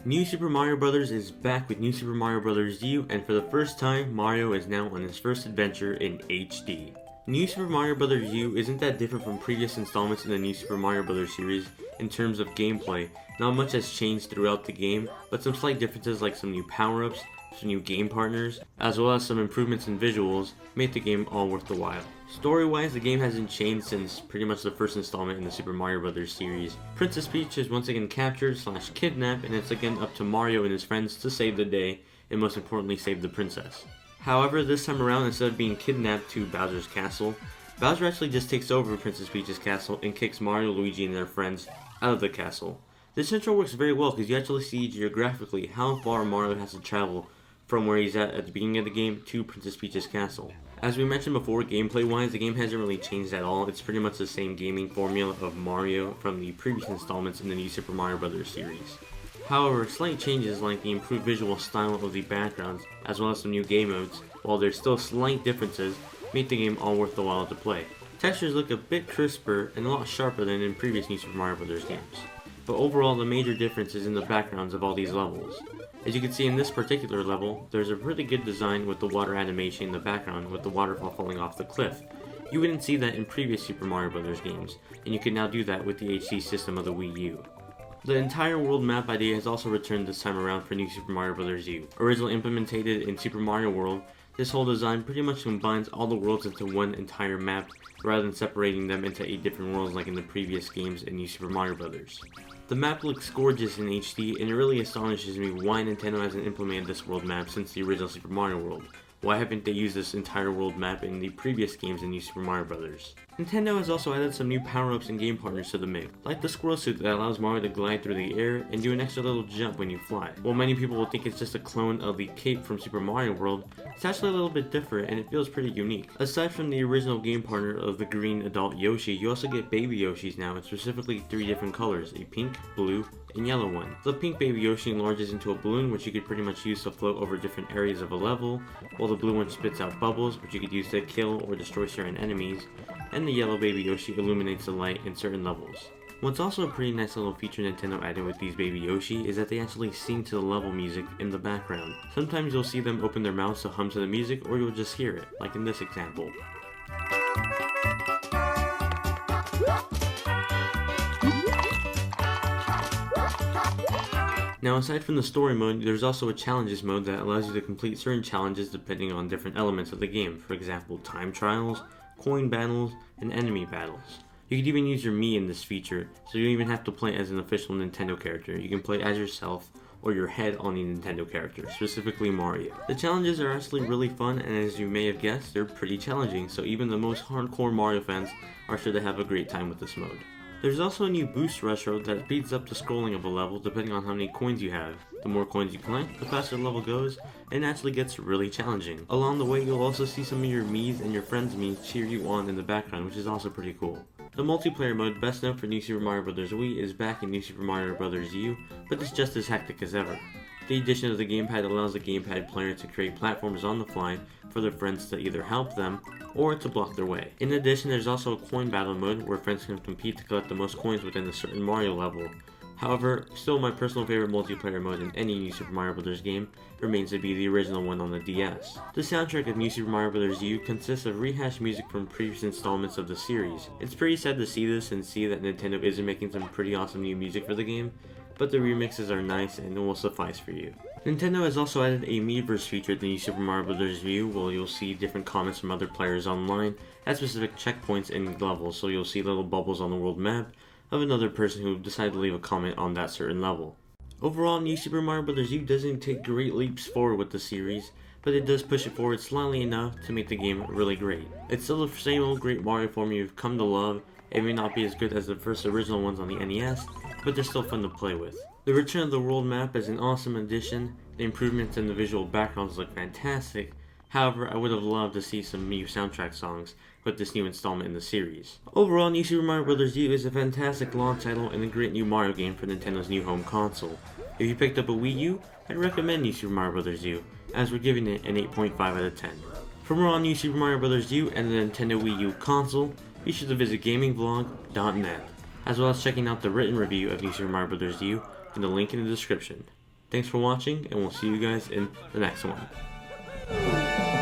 New Super Mario Bros. Is back with New Super Mario Bros. U, and for the first time, Mario is now on his first adventure in HD. New Super Mario Bros. U isn't that different from previous installments in the New Super Mario Bros. Series in terms of gameplay. Not much has changed throughout the game, but some slight differences like some new power-ups, some new game partners, as well as some improvements in visuals made the game all worth the while. Story-wise, the game hasn't changed since pretty much the first installment in the Super Mario Bros. Series. Princess Peach is once again captured / kidnapped, and it's again up to Mario and his friends to save the day, and most importantly save the princess. However, this time around, instead of being kidnapped to Bowser's castle, Bowser actually just takes over Princess Peach's castle and kicks Mario, Luigi, and their friends out of the castle. This intro works very well because you actually see geographically how far Mario has to travel from where he's at the beginning of the game to Princess Peach's castle. As we mentioned before, gameplay-wise, the game hasn't really changed at all. It's pretty much the same gaming formula of Mario from the previous installments in the New Super Mario Bros. Series. However, slight changes like the improved visual style of the backgrounds, as well as some new game modes, while there's still slight differences, make the game all worth the while to play. Textures look a bit crisper and a lot sharper than in previous New Super Mario Bros. Games. But overall, the major difference is in the backgrounds of all these levels. As you can see in this particular level, there's a really good design with the water animation in the background with the waterfall falling off the cliff. You wouldn't see that in previous Super Mario Bros. Games, and you can now do that with the HD system of the Wii U. The entire world map idea has also returned this time around for New Super Mario Bros. U. Originally implemented in Super Mario World, this whole design pretty much combines all the worlds into one entire map rather than separating them into 8 different worlds like in the previous games in New Super Mario Bros. The map looks gorgeous in HD, and it really astonishes me why Nintendo hasn't implemented this world map since the original Super Mario World. Why haven't they used this entire world map in the previous games in New Super Mario Bros? Nintendo has also added some new power-ups and game partners to the mix, like the squirrel suit that allows Mario to glide through the air and do an extra little jump when you fly. While many people will think it's just a clone of the cape from Super Mario World, it's actually a little bit different and it feels pretty unique. Aside from the original game partner of the green adult Yoshi, you also get baby Yoshis now in specifically 3 different colors, a pink, blue, and yellow one. The pink baby Yoshi enlarges into a balloon which you could pretty much use to float over different areas of a level, while the blue one spits out bubbles which you could use to kill or destroy certain enemies, and the yellow baby Yoshi illuminates the light in certain levels. What's also a pretty nice little feature Nintendo added with these baby Yoshi is that they actually sing to the level music in the background. Sometimes you'll see them open their mouths to hum to the music, or you'll just hear it, like in this example. Now, aside from the story mode, there's also a challenges mode that allows you to complete certain challenges depending on different elements of the game. For example, time trials, coin battles, and enemy battles. You can even use your Mii in this feature, so you don't even have to play as an official Nintendo character. You can play as yourself or your head on the Nintendo character, specifically Mario. The challenges are actually really fun, and as you may have guessed, they're pretty challenging, so even the most hardcore Mario fans are sure to have a great time with this mode. There's also a new boost rush road that speeds up the scrolling of a level depending on how many coins you have. The more coins you collect, the faster the level goes, and it actually gets really challenging. Along the way, you'll also see some of your Miis and your friends' Miis cheer you on in the background, which is also pretty cool. The multiplayer mode, best known for New Super Mario Bros. Wii, is back in New Super Mario Bros. U, but it's just as hectic as ever. The addition of the gamepad allows the gamepad player to create platforms on the fly for their friends to either help them or to block their way. In addition, there's also a coin battle mode where friends can compete to collect the most coins within a certain Mario level. However, still my personal favorite multiplayer mode in any New Super Mario Bros. Game remains to be the original one on the DS. The soundtrack of New Super Mario Bros. U consists of rehashed music from previous installments of the series. It's pretty sad to see this and see that Nintendo isn't making some pretty awesome new music for the game, but the remixes are nice and will suffice for you. Nintendo has also added a Miiverse feature to the New Super Mario Bros. U, where you'll see different comments from other players online at specific checkpoints in levels, so you'll see little bubbles on the world map of another person who decided to leave a comment on that certain level. Overall, New Super Mario Bros. U doesn't take great leaps forward with the series, but it does push it forward slightly enough to make the game really great. It's still the same old great Mario form you've come to love. It may not be as good as the first original ones on the NES, but they're still fun to play with. The return of the world map is an awesome addition. The improvements in the visual backgrounds look fantastic. However, I would have loved to see some new soundtrack songs with this new installment in the series. Overall, New Super Mario Bros. U is a fantastic launch title and a great new Mario game for Nintendo's new home console. If you picked up a Wii U, I'd recommend New Super Mario Bros. U, as we're giving it an 8.5 out of 10. For more on New Super Mario Bros. U and the Nintendo Wii U console, be sure to visit gamingvlog.net, as well as checking out the written review of New Super Mario Bros. U in the link in the description. Thanks for watching, and we'll see you guys in the next one.